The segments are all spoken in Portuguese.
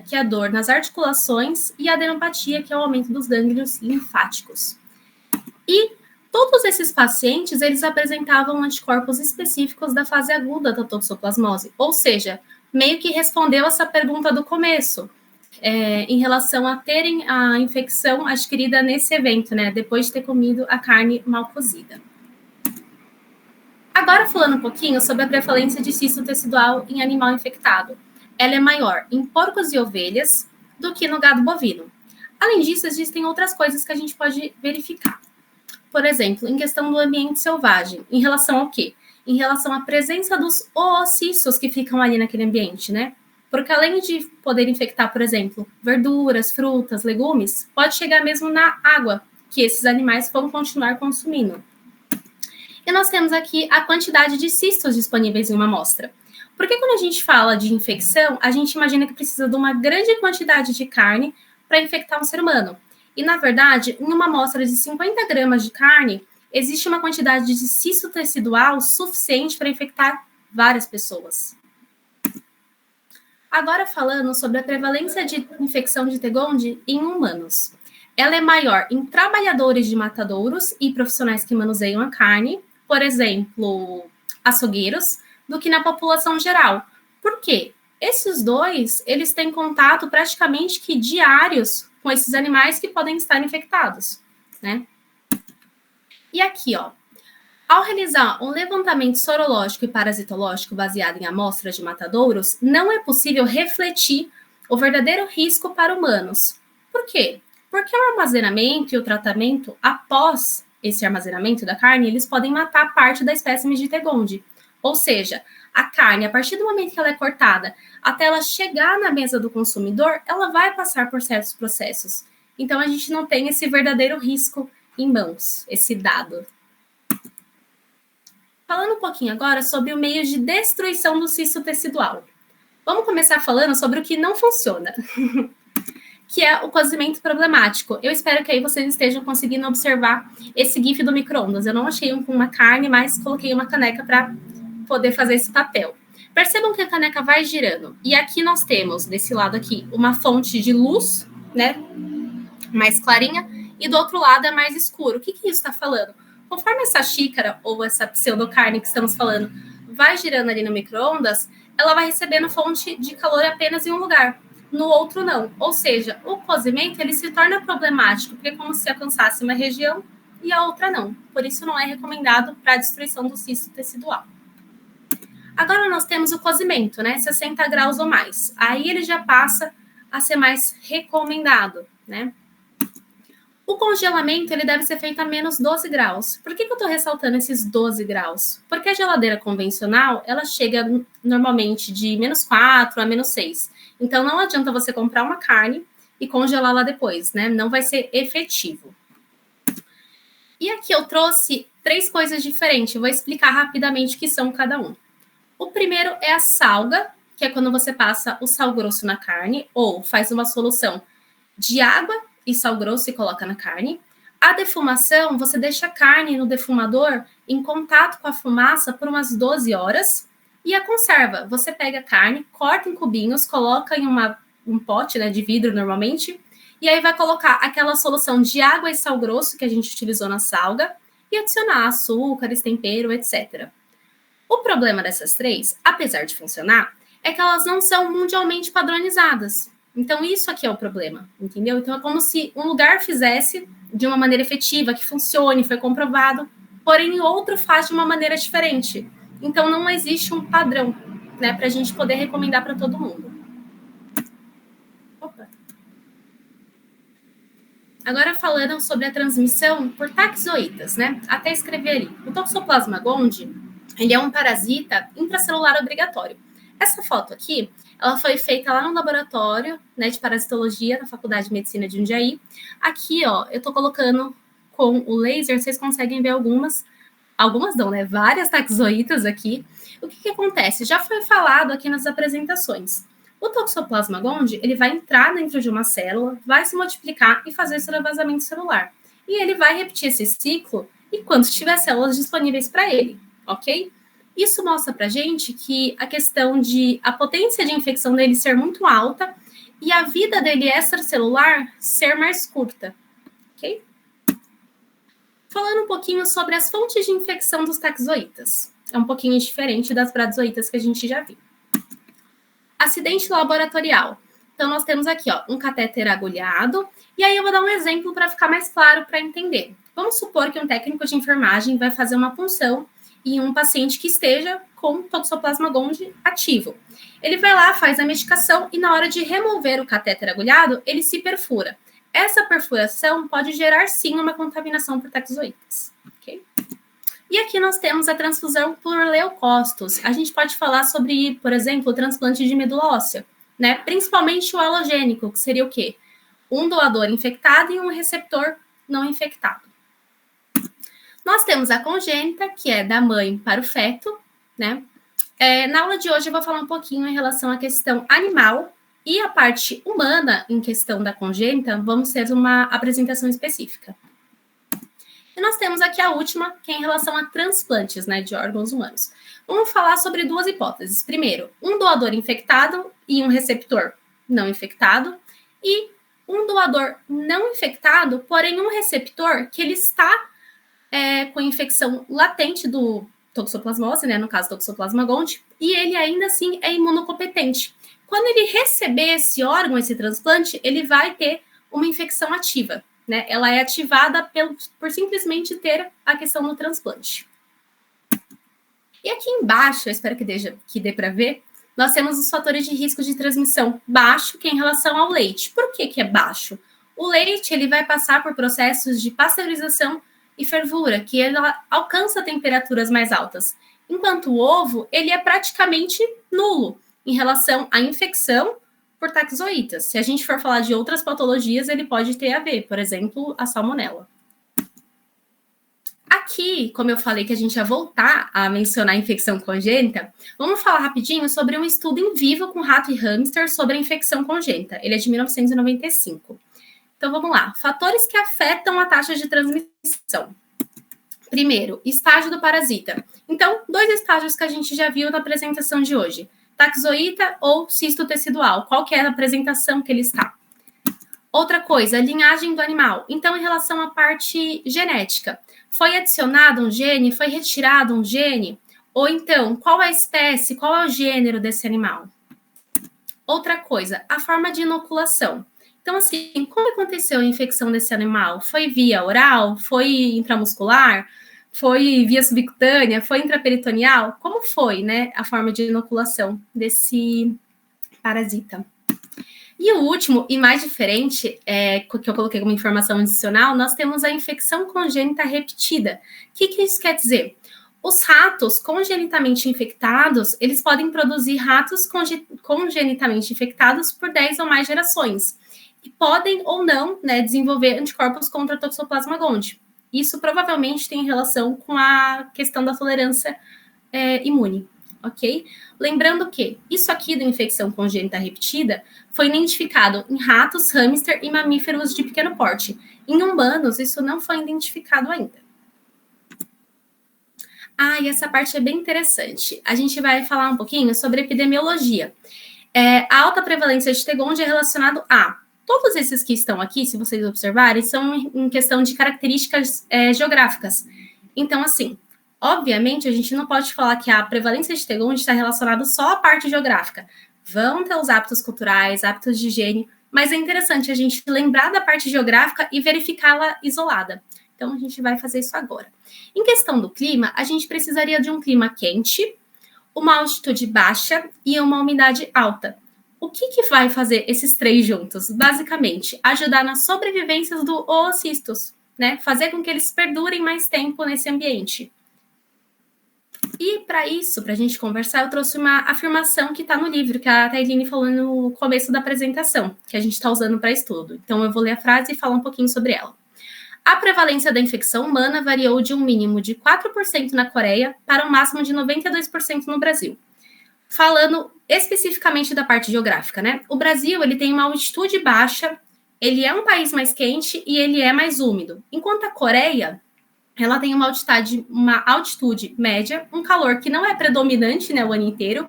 que é a dor nas articulações, e a adenopatia, que é o aumento dos gânglios linfáticos. E todos esses pacientes, eles apresentavam anticorpos específicos da fase aguda da toxoplasmose, ou seja, meio que respondeu essa pergunta do começo, em relação a terem a infecção adquirida nesse evento, né, depois de ter comido a carne mal cozida. Agora, falando um pouquinho sobre a prevalência de cisto tecidual em animal infectado. Ela é maior em porcos e ovelhas do que no gado bovino. Além disso, existem outras coisas que a gente pode verificar. Por exemplo, em questão do ambiente selvagem, em relação ao quê? Em relação à presença dos oocistos que ficam ali naquele ambiente, né? Porque além de poder infectar, por exemplo, verduras, frutas, legumes, pode chegar mesmo na água que esses animais vão continuar consumindo. E nós temos aqui a quantidade de cistos disponíveis em uma amostra. Porque quando a gente fala de infecção, a gente imagina que precisa de uma grande quantidade de carne para infectar um ser humano. E, na verdade, em uma amostra de 50 gramas de carne, existe uma quantidade de cisto tecidual suficiente para infectar várias pessoas. Agora falando sobre a prevalência de infecção de T-Gond em humanos. Ela é maior em trabalhadores de matadouros e profissionais que manuseiam a carne, por exemplo, açougueiros, do que na população geral. Por quê? Esses dois, eles têm contato praticamente que diários com esses animais que podem estar infectados, né? E aqui, ó, ao realizar um levantamento sorológico e parasitológico baseado em amostras de matadouros, não é possível refletir o verdadeiro risco para humanos. Por quê? Porque o armazenamento e o tratamento após esse armazenamento da carne, eles podem matar parte da espécime de T-Gond. Ou seja, a carne, a partir do momento que ela é cortada, até ela chegar na mesa do consumidor, ela vai passar por certos processos. Então, a gente não tem esse verdadeiro risco em mãos, esse dado. Falando um pouquinho agora sobre o meio de destruição do cisto tecidual. Vamos começar falando sobre o que não funciona, que é o cozimento problemático. Eu espero que aí vocês estejam conseguindo observar esse GIF do micro-ondas. Eu não achei um com uma carne, mas coloquei uma caneca para poder fazer esse papel. Percebam que a caneca vai girando. E aqui nós temos, desse lado aqui, uma fonte de luz, né, mais clarinha, e do outro lado é mais escuro. O que isso está falando? Conforme essa xícara, ou essa pseudocarne que estamos falando, vai girando ali no micro-ondas, ela vai recebendo fonte de calor apenas em um lugar. No outro, não. Ou seja, o cozimento ele se torna problemático, porque é como se alcançasse uma região e a outra não. Por isso, não é recomendado para a destruição do cisto tecidual. Agora, nós temos o cozimento, né? 60 graus ou mais. Aí, ele já passa a ser mais recomendado, né? O congelamento ele deve ser feito a menos 12 graus. Por que eu estou ressaltando esses 12 graus? Porque a geladeira convencional, ela chega normalmente de menos 4 a menos 6. Então, não adianta você comprar uma carne e congelar lá depois, né? Não vai ser efetivo. E aqui eu trouxe 3 coisas diferentes. Eu vou explicar rapidamente o que são cada um. O primeiro é a salga, que é quando você passa o sal grosso na carne ou faz uma solução de água e sal grosso e coloca na carne. A defumação, você deixa a carne no defumador em contato com a fumaça por umas 12 horas. E a conserva, você pega a carne, corta em cubinhos, coloca em um pote, né, de vidro normalmente, e aí vai colocar aquela solução de água e sal grosso que a gente utilizou na salga e adicionar açúcares, tempero, etc. O problema dessas 3, apesar de funcionar, é que elas não são mundialmente padronizadas. Então, isso aqui é o problema, entendeu? Então, é como se um lugar fizesse de uma maneira efetiva, que funcione, foi comprovado, porém, outro faz de uma maneira diferente. Então, não existe um padrão, né, para a gente poder recomendar para todo mundo. Opa. Agora, falando sobre a transmissão por taxoítas, né? Até escrever ali. O Toxoplasma gondii, ele é um parasita intracelular obrigatório. Essa foto aqui, ela foi feita lá no laboratório, né, de parasitologia, na Faculdade de Medicina de Jundiaí. Aqui, ó, eu tô colocando com o laser, vocês conseguem ver algumas não, né, várias taxoítas aqui. O que acontece? Já foi falado aqui nas apresentações. O Toxoplasma gondii, ele vai entrar dentro de uma célula, vai se multiplicar e fazer seu vazamento celular. E ele vai repetir esse ciclo enquanto tiver células disponíveis para ele, ok? Isso mostra para a gente que a questão de a potência de infecção dele ser muito alta e a vida dele extracelular ser mais curta, ok? Falando um pouquinho sobre as fontes de infecção dos taxoítas. É um pouquinho diferente das bradyzoítas que a gente já viu. Acidente laboratorial. Então, nós temos aqui, ó, um catéter agulhado, e aí eu vou dar um exemplo para ficar mais claro para entender. Vamos supor que um técnico de enfermagem vai fazer uma punção em um paciente que esteja com Toxoplasma gondii ativo. Ele vai lá, faz a medicação e na hora de remover o catéter agulhado, ele se perfura. Essa perfuração pode gerar, sim, uma contaminação por taxoítas, ok? E aqui nós temos a transfusão por leucócitos. A gente pode falar sobre, por exemplo, o transplante de medula óssea, né? Principalmente o halogênico, que seria o quê? Um doador infectado e um receptor não infectado. Nós temos a congênita, que é da mãe para o feto, né? Na aula de hoje eu vou falar um pouquinho em relação à questão animal e a parte humana em questão da congênita, vamos ter uma apresentação específica. E nós temos aqui a última, que é em relação a transplantes, né, de órgãos humanos. Vamos falar sobre duas hipóteses. Primeiro, um doador infectado e um receptor não infectado, e um doador não infectado, porém um receptor que ele está com infecção latente do toxoplasmose, né, no caso Toxoplasma gondii, e ele ainda assim é imunocompetente. Quando ele receber esse órgão, esse transplante, ele vai ter uma infecção ativa, né? Ela é ativada por simplesmente ter a questão do transplante. E aqui embaixo, eu espero que dê para ver, nós temos os fatores de risco de transmissão baixo, que é em relação ao leite. Por que é baixo? O leite ele vai passar por processos de pasteurização e fervura, que ele alcança temperaturas mais altas. Enquanto o ovo, ele é praticamente nulo em relação à infecção por taxoítas. Se a gente for falar de outras patologias, ele pode ter a ver, por exemplo, a salmonela. Aqui, como eu falei que a gente ia voltar a mencionar a infecção congênita, vamos falar rapidinho sobre um estudo em vivo com rato e hamster sobre a infecção congênita. Ele é de 1995. Então, vamos lá. Fatores que afetam a taxa de transmissão. Primeiro, estágio do parasita. Então, dois estágios que a gente já viu na apresentação de hoje. Taxoíta ou cisto tecidual. Qual que é a apresentação que ele está? Outra coisa, linhagem do animal. Então, em relação à parte genética, foi adicionado um gene, foi retirado um gene? Ou então, qual é a espécie, qual é o gênero desse animal? Outra coisa, a forma de inoculação. Então, assim, como aconteceu a infecção desse animal? Foi via oral? Foi intramuscular? Foi via subcutânea? Foi intraperitoneal? Como foi, né, a forma de inoculação desse parasita? E o último, e mais diferente, que eu coloquei como informação adicional, nós temos a infecção congênita repetida. O que isso quer dizer? Os ratos congenitamente infectados, eles podem produzir ratos congenitamente infectados por 10 ou mais gerações. E podem ou não, né, desenvolver anticorpos contra a Toxoplasma gondii. Isso provavelmente tem relação com a questão da tolerância imune, ok? Lembrando que isso aqui da infecção congênita repetida foi identificado em ratos, hamster e mamíferos de pequeno porte. Em humanos, isso não foi identificado ainda. E essa parte é bem interessante. A gente vai falar um pouquinho sobre epidemiologia. A alta prevalência de T. gondii é relacionado a todos esses que estão aqui, se vocês observarem, são em questão de características geográficas. Então, assim, obviamente, a gente não pode falar que a prevalência de T. gondii está relacionada só à parte geográfica. Vão ter os hábitos culturais, hábitos de higiene, mas é interessante a gente lembrar da parte geográfica e verificá-la isolada. Então, a gente vai fazer isso agora. Em questão do clima, a gente precisaria de um clima quente, uma altitude baixa e uma umidade alta. O que vai fazer esses três juntos? Basicamente, ajudar na sobrevivência do oocistos, né? Fazer com que eles perdurem mais tempo nesse ambiente. E para isso, para a gente conversar, eu trouxe uma afirmação que está no livro, que a Tailine falou no começo da apresentação, que a gente está usando para estudo. Então, eu vou ler a frase e falar um pouquinho sobre ela. A prevalência da infecção humana variou de um mínimo de 4% na Coreia para um máximo de 92% no Brasil. Falando especificamente da parte geográfica, né? O Brasil, ele tem uma altitude baixa, ele é um país mais quente e ele é mais úmido. Enquanto a Coreia, ela tem uma altitude média, um calor que não é predominante, né, o ano inteiro,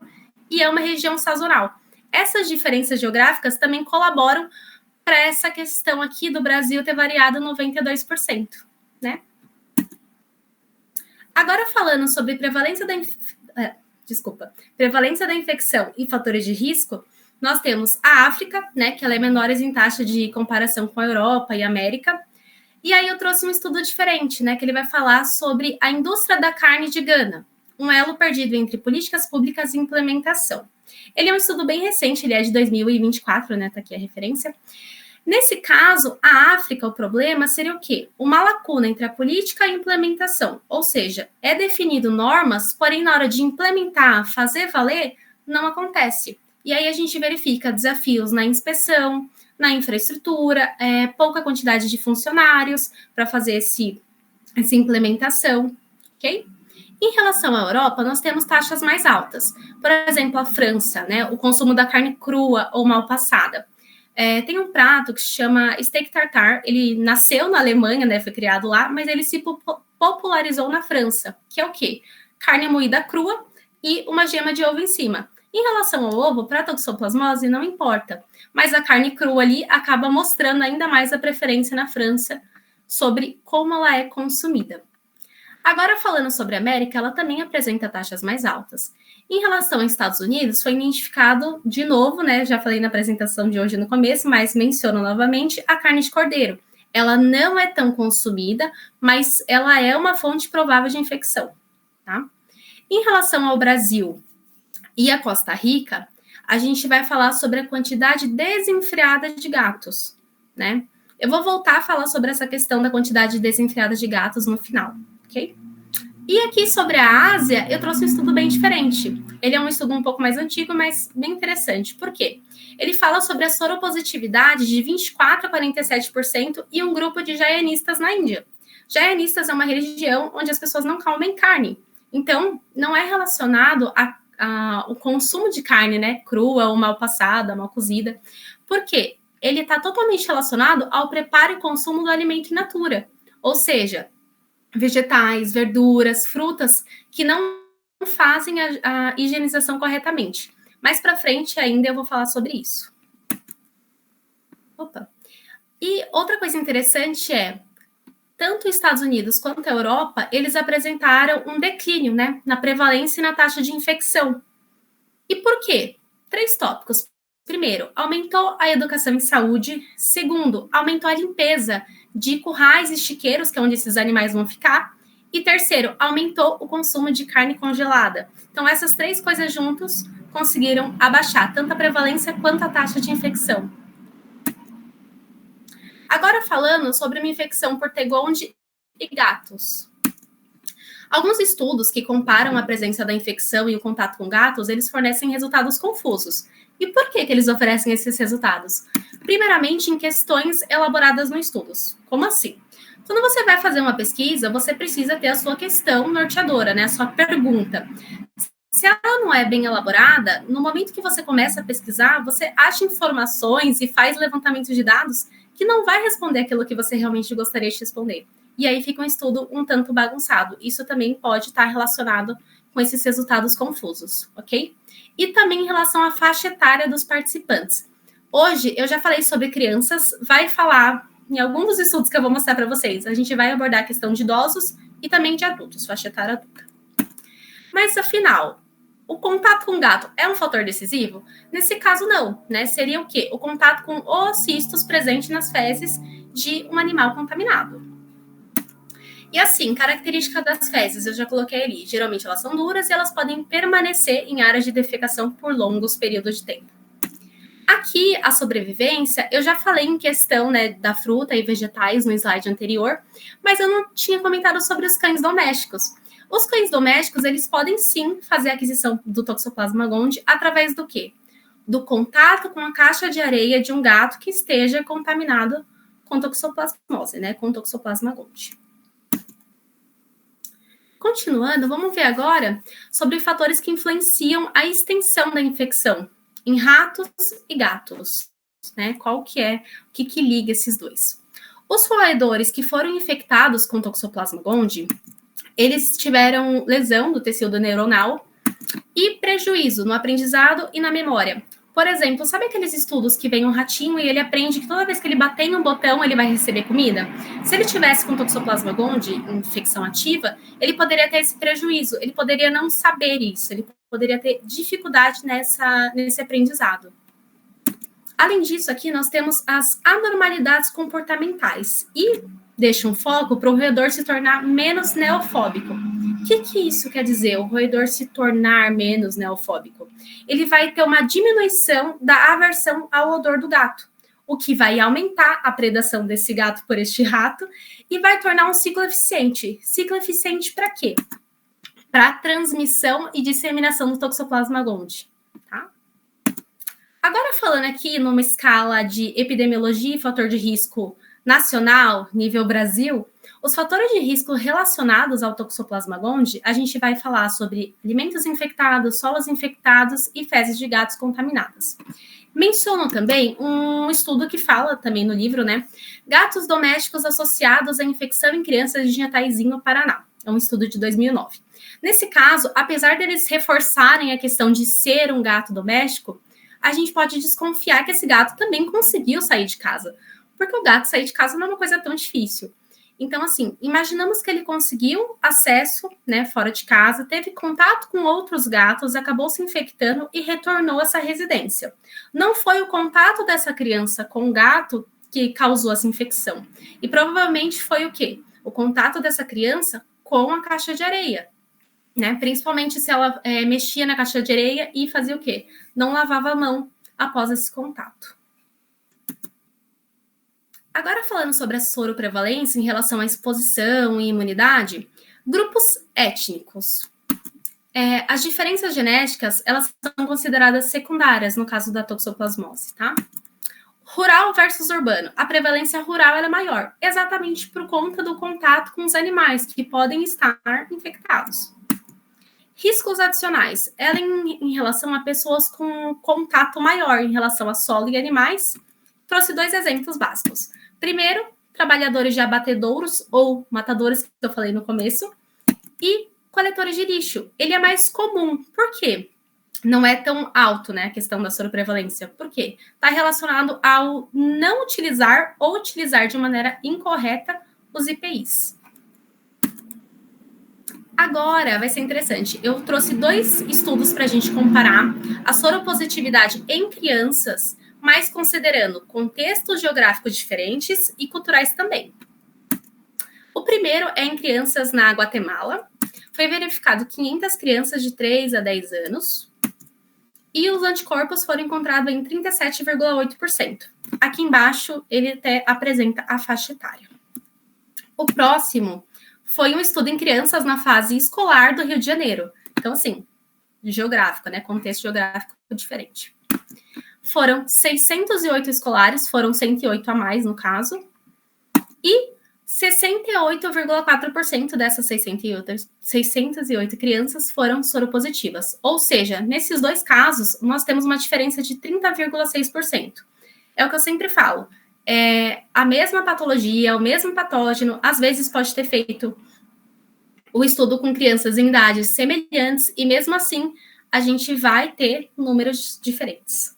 e é uma região sazonal. Essas diferenças geográficas também colaboram para essa questão aqui do Brasil ter variado 92%, né? Agora falando sobre prevalência da infecção e fatores de risco, nós temos a África, né, que ela é menor em taxa de comparação com a Europa e a América. E aí eu trouxe um estudo diferente, né, que ele vai falar sobre a indústria da carne de Gana, um elo perdido entre políticas públicas e implementação. Ele é um estudo bem recente, ele é de 2024, né, tá aqui a referência. Nesse caso, a África, o problema seria o quê? Uma lacuna entre a política e a implementação, ou seja, é definido normas, porém na hora de implementar, fazer valer, não acontece. E aí a gente verifica desafios na inspeção, na infraestrutura, pouca quantidade de funcionários para fazer essa implementação, ok? Em relação à Europa, nós temos taxas mais altas. Por exemplo, a França, né, o consumo da carne crua ou mal passada. Tem um prato que se chama steak tartare, ele nasceu na Alemanha, né, foi criado lá, mas ele se popularizou na França, que é o quê? Carne moída crua e uma gema de ovo em cima. Em relação ao ovo, para a toxoplasmose não importa, mas a carne crua ali acaba mostrando ainda mais a preferência na França sobre como ela é consumida. Agora, falando sobre a América, ela também apresenta taxas mais altas. Em relação aos Estados Unidos, foi identificado de novo, né? Já falei na apresentação de hoje no começo, mas menciono novamente a carne de cordeiro. Ela não é tão consumida, mas ela é uma fonte provável de infecção, tá? Em relação ao Brasil e a Costa Rica, a gente vai falar sobre a quantidade desenfreada de gatos, né? Eu vou voltar a falar sobre essa questão da quantidade desenfreada de gatos no final, ok? E aqui sobre a Ásia, eu trouxe um estudo bem diferente. Ele é um estudo um pouco mais antigo, mas bem interessante. Por quê? Ele fala sobre a soropositividade de 24% a 47% e um grupo de jainistas na Índia. Jainistas é uma religião onde as pessoas não comem carne. Então, não é relacionado ao consumo de carne, né? Crua ou mal passada, mal cozida. Por quê? Ele está totalmente relacionado ao preparo e consumo do alimento in natura. Ou seja, vegetais, verduras, frutas que não fazem a higienização corretamente. Mais para frente ainda eu vou falar sobre isso. E outra coisa interessante é, tanto os Estados Unidos quanto a Europa, eles apresentaram um declínio, né, na prevalência e na taxa de infecção. E por quê? 3 tópicos. Primeiro, aumentou a educação em saúde. Segundo, aumentou a limpeza de currais e chiqueiros, que é onde esses animais vão ficar. E terceiro, aumentou o consumo de carne congelada. Então, essas 3 coisas juntos conseguiram abaixar tanto a prevalência quanto a taxa de infecção. Agora falando sobre uma infecção por Tegonde e gatos. Alguns estudos que comparam a presença da infecção e o contato com gatos, eles fornecem resultados confusos. E por que eles oferecem esses resultados? Primeiramente, em questões elaboradas nos estudos. Como assim? Quando você vai fazer uma pesquisa, você precisa ter a sua questão norteadora, né? A sua pergunta. Se ela não é bem elaborada, no momento que você começa a pesquisar, você acha informações e faz levantamento de dados que não vai responder aquilo que você realmente gostaria de responder. E aí fica um estudo um tanto bagunçado. Isso também pode estar relacionado com esses resultados confusos, ok? E também em relação à faixa etária dos participantes. Hoje, eu já falei sobre crianças, vai falar em alguns dos estudos que eu vou mostrar para vocês. A gente vai abordar a questão de idosos e também de adultos, faixa etária adulta. Mas, afinal, o contato com o gato é um fator decisivo? Nesse caso, não, né? Seria o quê? O contato com os cistos presentes nas fezes de um animal contaminado. E assim, característica das fezes, eu já coloquei ali. Geralmente elas são duras e elas podem permanecer em áreas de defecação por longos períodos de tempo. Aqui, a sobrevivência, eu já falei em questão, né, da fruta e vegetais no slide anterior, mas eu não tinha comentado sobre os cães domésticos. Os cães domésticos, eles podem sim fazer a aquisição do Toxoplasma gondii através do quê? Do contato com a caixa de areia de um gato que esteja contaminado com toxoplasmose, né, com Toxoplasma gondii. Continuando, vamos ver agora sobre fatores que influenciam a extensão da infecção em ratos e gatos, né? Qual que é, o que liga esses dois? Os roedores que foram infectados com Toxoplasma gondii, eles tiveram lesão do tecido neuronal e prejuízo no aprendizado e na memória. Por exemplo, sabe aqueles estudos que vem um ratinho e ele aprende que toda vez que ele bater em um botão, ele vai receber comida? Se ele tivesse com Toxoplasma gondii, infecção ativa, ele poderia ter esse prejuízo, ele poderia não saber isso, ele poderia ter dificuldade nesse aprendizado. Além disso, aqui nós temos as anormalidades comportamentais e deixa um foco para o roedor se tornar menos neofóbico. O que isso quer dizer, o roedor se tornar menos neofóbico? Ele vai ter uma diminuição da aversão ao odor do gato, o que vai aumentar a predação desse gato por este rato e vai tornar um ciclo eficiente. Ciclo eficiente para quê? Para transmissão e disseminação do Toxoplasma gondii. Tá? Agora, falando aqui numa escala de epidemiologia e fator de risco nacional, nível Brasil, os fatores de risco relacionados ao Toxoplasma gondii, a gente vai falar sobre alimentos infectados, solos infectados e fezes de gatos contaminadas. Menciono também um estudo que fala também no livro, né? Gatos domésticos associados à infecção em crianças de Jataizinho, no Paraná. É um estudo de 2009. Nesse caso, apesar deles reforçarem a questão de ser um gato doméstico, a gente pode desconfiar que esse gato também conseguiu sair de casa, porque o gato sair de casa não é uma coisa tão difícil. Então, assim, imaginamos que ele conseguiu acesso, né, fora de casa, teve contato com outros gatos, acabou se infectando e retornou a essa residência. Não foi o contato dessa criança com o gato que causou essa infecção. E provavelmente foi o quê? O contato dessa criança com a caixa de areia, né? Principalmente se ela mexia na caixa de areia e fazia o quê? Não lavava a mão após esse contato. Agora, falando sobre a soroprevalência em relação à exposição e imunidade, grupos étnicos. As diferenças genéticas, elas são consideradas secundárias no caso da toxoplasmose, tá? Rural versus urbano. A prevalência rural é maior, exatamente por conta do contato com os animais que podem estar infectados. Riscos adicionais. Ela em relação a pessoas com contato maior em relação a solo e animais. Trouxe 2 exemplos básicos. Primeiro, trabalhadores de abatedouros ou matadores, que eu falei no começo, e coletores de lixo. Ele é mais comum. Por quê? Não é tão alto, né, a questão da soroprevalência. Por quê? Está relacionado ao não utilizar ou utilizar de maneira incorreta os IPIs. Agora vai ser interessante. Eu trouxe 2 estudos para a gente comparar a soropositividade em crianças, mas considerando contextos geográficos diferentes e culturais também. O primeiro é em crianças na Guatemala. Foi verificado 500 crianças de 3 a 10 anos e os anticorpos foram encontrados em 37,8%. Aqui embaixo, ele até apresenta a faixa etária. O próximo foi um estudo em crianças na fase escolar do Rio de Janeiro. Então, assim, geográfico, né? Contexto geográfico diferente. Foram 608 escolares, foram 108 a mais no caso, e 68,4% dessas 608 crianças foram soropositivas. Ou seja, nesses 2 casos, nós temos uma diferença de 30,6%. É o que eu sempre falo. A mesma patologia, o mesmo patógeno, às vezes pode ter feito o estudo com crianças em idades semelhantes, e mesmo assim, a gente vai ter números diferentes.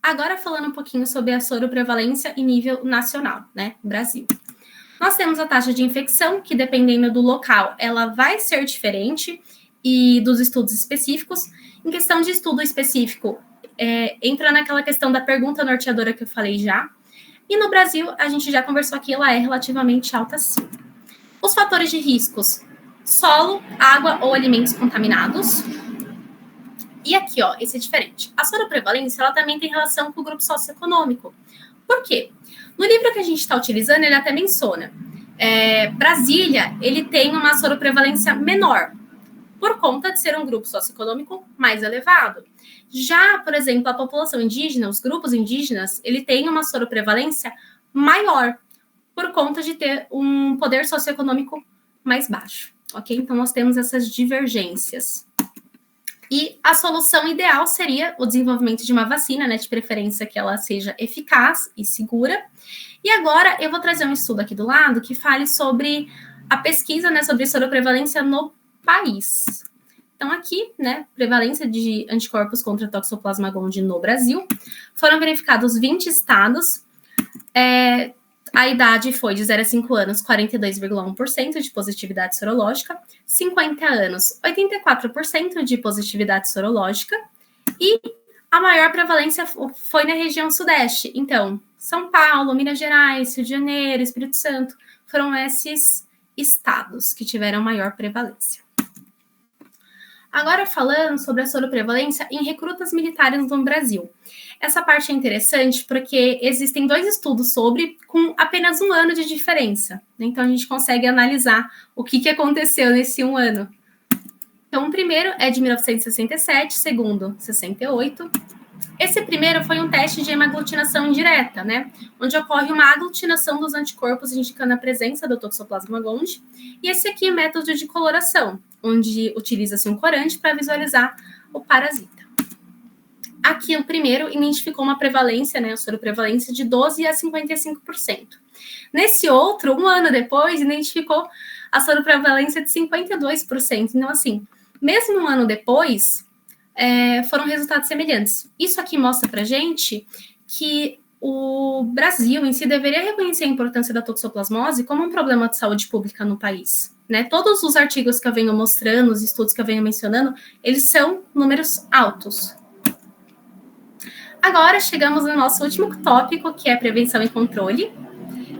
Agora, falando um pouquinho sobre a soroprevalência em nível nacional, né, Brasil. Nós temos a taxa de infecção, que dependendo do local, ela vai ser diferente, e dos estudos específicos. Em questão de estudo específico, entra naquela questão da pergunta norteadora que eu falei já. E no Brasil, a gente já conversou aqui, ela é relativamente alta sim. Os fatores de riscos: solo, água ou alimentos contaminados. E aqui, ó, esse é diferente. A soroprevalência, ela também tem relação com o grupo socioeconômico. Por quê? No livro que a gente está utilizando, ele até menciona. Brasília, ele tem uma soroprevalência menor, por conta de ser um grupo socioeconômico mais elevado. Já, por exemplo, a população indígena, os grupos indígenas, ele tem uma soroprevalência maior, por conta de ter um poder socioeconômico mais baixo, ok? Então, nós temos essas divergências. E a solução ideal seria o desenvolvimento de uma vacina, né, de preferência que ela seja eficaz e segura. E agora eu vou trazer um estudo aqui do lado que fale sobre a pesquisa, né, sobre soroprevalência no país. Então, aqui, né, prevalência de anticorpos contra Toxoplasma gondii no Brasil. Foram verificados 20 estados. A idade foi de 0 a 5 anos, 42,1% de positividade sorológica. 50 anos, 84% de positividade sorológica. E a maior prevalência foi na região sudeste. Então, São Paulo, Minas Gerais, Rio de Janeiro, Espírito Santo, foram esses estados que tiveram maior prevalência. Agora falando sobre a soroprevalência em recrutas militares no Brasil. Essa parte é interessante porque existem 2 estudos sobre, com apenas 1 ano de diferença. Então, a gente consegue analisar o que aconteceu nesse 1 ano. Então, o primeiro é de 1967, segundo, 68. Esse primeiro foi um teste de hemaglutinação indireta, né? Onde ocorre uma aglutinação dos anticorpos indicando a presença do Toxoplasma gondii. E esse aqui é o método de coloração, onde utiliza-se um corante para visualizar o parasita. Aqui, o primeiro identificou uma prevalência, né, a soroprevalência de 12% a 55%. Nesse outro, 1 ano depois, identificou a soroprevalência de 52%. Então, assim, mesmo 1 ano depois, foram resultados semelhantes. Isso aqui mostra para gente que o Brasil em si deveria reconhecer a importância da toxoplasmose como um problema de saúde pública no país. Né? Todos os artigos que eu venho mostrando, os estudos que eu venho mencionando, eles são números altos. Agora chegamos no nosso último tópico, que é prevenção e controle.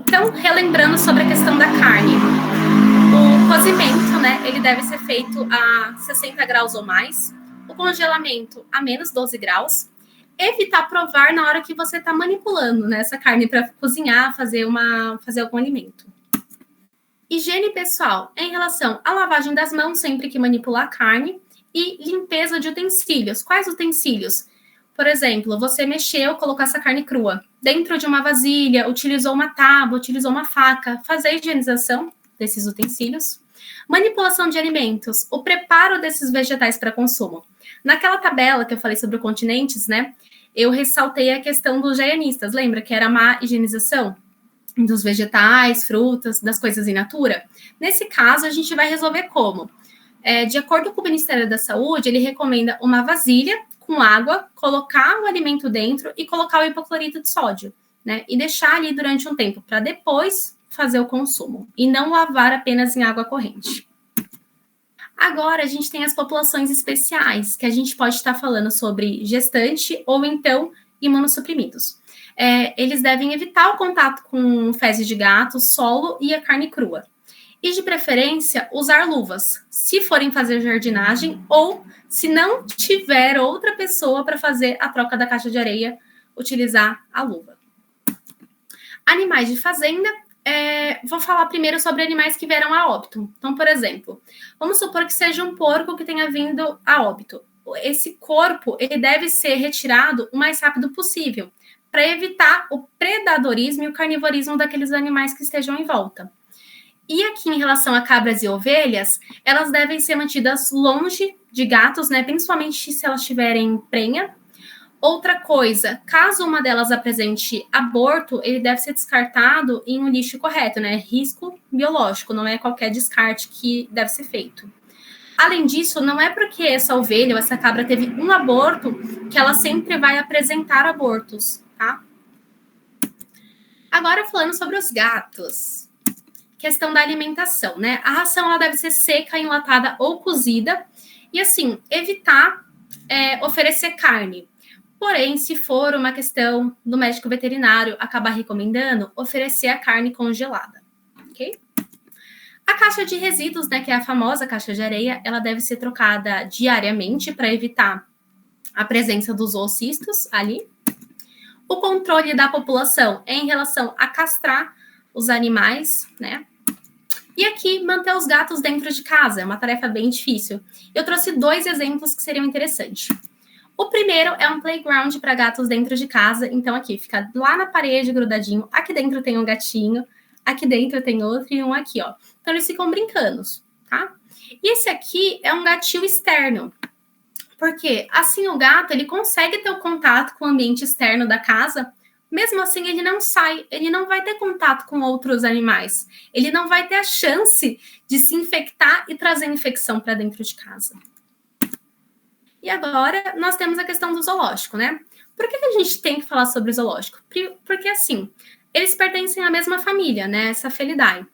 Então, relembrando sobre a questão da carne. O cozimento, né, ele deve ser feito a 60 graus ou mais. O congelamento a menos 12 graus. Evitar provar na hora que você está manipulando, né, essa carne para cozinhar, fazer algum alimento. Higiene pessoal em relação à lavagem das mãos sempre que manipular a carne e limpeza de utensílios. Quais utensílios? Por exemplo, você mexeu, colocou essa carne crua dentro de uma vasilha, utilizou uma tábua, utilizou uma faca, fazer a higienização desses utensílios. Manipulação de alimentos, o preparo desses vegetais para consumo. Naquela tabela que eu falei sobre continentes, né, eu ressaltei a questão dos higienistas, lembra que era a má higienização dos vegetais, frutas, das coisas in natura? Nesse caso, a gente vai resolver como? De acordo com o Ministério da Saúde, ele recomenda uma vasilha com água, colocar o alimento dentro e colocar o hipoclorito de sódio, né? E deixar ali durante um tempo para depois fazer o consumo e não lavar apenas em água corrente. Agora a gente tem as populações especiais, que a gente pode estar falando sobre gestante ou então imunossuprimidos. Eles devem evitar o contato com fezes de gato, solo e a carne crua. E, de preferência, usar luvas, se forem fazer jardinagem ou se não tiver outra pessoa para fazer a troca da caixa de areia, utilizar a luva. Animais de fazenda, vou falar primeiro sobre animais que vieram a óbito. Então, por exemplo, vamos supor que seja um porco que tenha vindo a óbito. Esse corpo ele deve ser retirado o mais rápido possível, para evitar o predadorismo e o carnivorismo daqueles animais que estejam em volta. E aqui, em relação a cabras e ovelhas, elas devem ser mantidas longe de gatos, né? Principalmente se elas tiverem prenha. Outra coisa, caso uma delas apresente aborto, ele deve ser descartado em um lixo correto, né? Risco biológico, não é qualquer descarte que deve ser feito. Além disso, não é porque essa ovelha ou essa cabra teve um aborto que ela sempre vai apresentar abortos, tá? Agora, falando sobre os gatos. Questão da alimentação, né? A ração ela deve ser seca, enlatada ou cozida. E, assim, evitar oferecer carne. Porém, se for uma questão do médico veterinário acabar recomendando, oferecer a carne congelada, ok? A caixa de resíduos, né, que é a famosa caixa de areia, ela deve ser trocada diariamente para evitar a presença dos oocistos ali. O controle da população é em relação a castrar os animais, né? E aqui, manter os gatos dentro de casa, é uma tarefa bem difícil. Eu trouxe 2 exemplos que seriam interessantes. O primeiro é um playground para gatos dentro de casa. Então, aqui, fica lá na parede, grudadinho. Aqui dentro tem um gatinho, aqui dentro tem outro e um aqui, ó. Então, eles ficam brincando, tá? E esse aqui é um gatinho externo. Porque, assim, o gato, ele consegue ter o contato com o ambiente externo da casa. Mesmo assim, ele não sai, ele não vai ter contato com outros animais. Ele não vai ter a chance de se infectar e trazer infecção para dentro de casa. E agora nós temos a questão do zoológico, né? Por que a gente tem que falar sobre o zoológico? Porque, assim, eles pertencem à mesma família, né? Essa Felidae.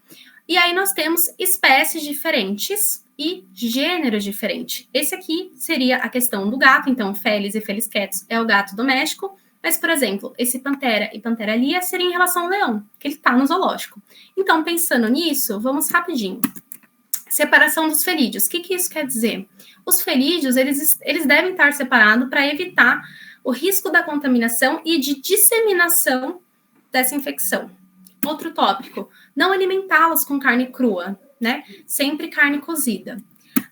E aí nós temos espécies diferentes e gêneros diferentes. Esse aqui seria a questão do gato, então Felis e Felis catus é o gato doméstico, mas, por exemplo, esse Panthera e Panthera lia seria em relação ao leão, que ele está no zoológico. Então, pensando nisso, vamos rapidinho. Separação dos felídeos. O que isso quer dizer? Os felídeos, eles devem estar separados para evitar o risco da contaminação e de disseminação dessa infecção. Outro tópico, não alimentá-los com carne crua, né? Sempre carne cozida.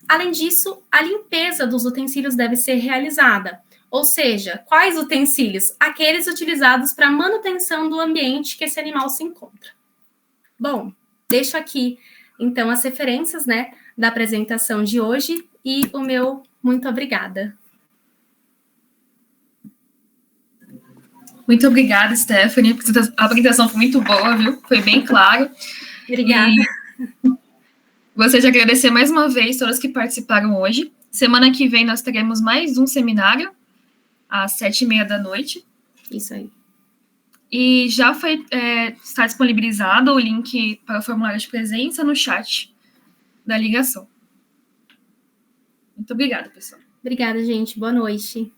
Além disso, a limpeza dos utensílios deve ser realizada. Ou seja, quais utensílios? Aqueles utilizados para manutenção do ambiente que esse animal se encontra. Bom, deixo aqui, então, as referências, né, da apresentação de hoje e o meu muito obrigada. Muito obrigada, Stephanie. A apresentação foi muito boa, viu? Foi bem claro. Obrigada. E gostaria de agradecer mais uma vez todas que participaram hoje. Semana que vem nós teremos mais um seminário, às 7h30 da noite. Isso aí. E já está disponibilizado o link para o formulário de presença no chat da ligação. Muito obrigada, pessoal. Obrigada, gente. Boa noite.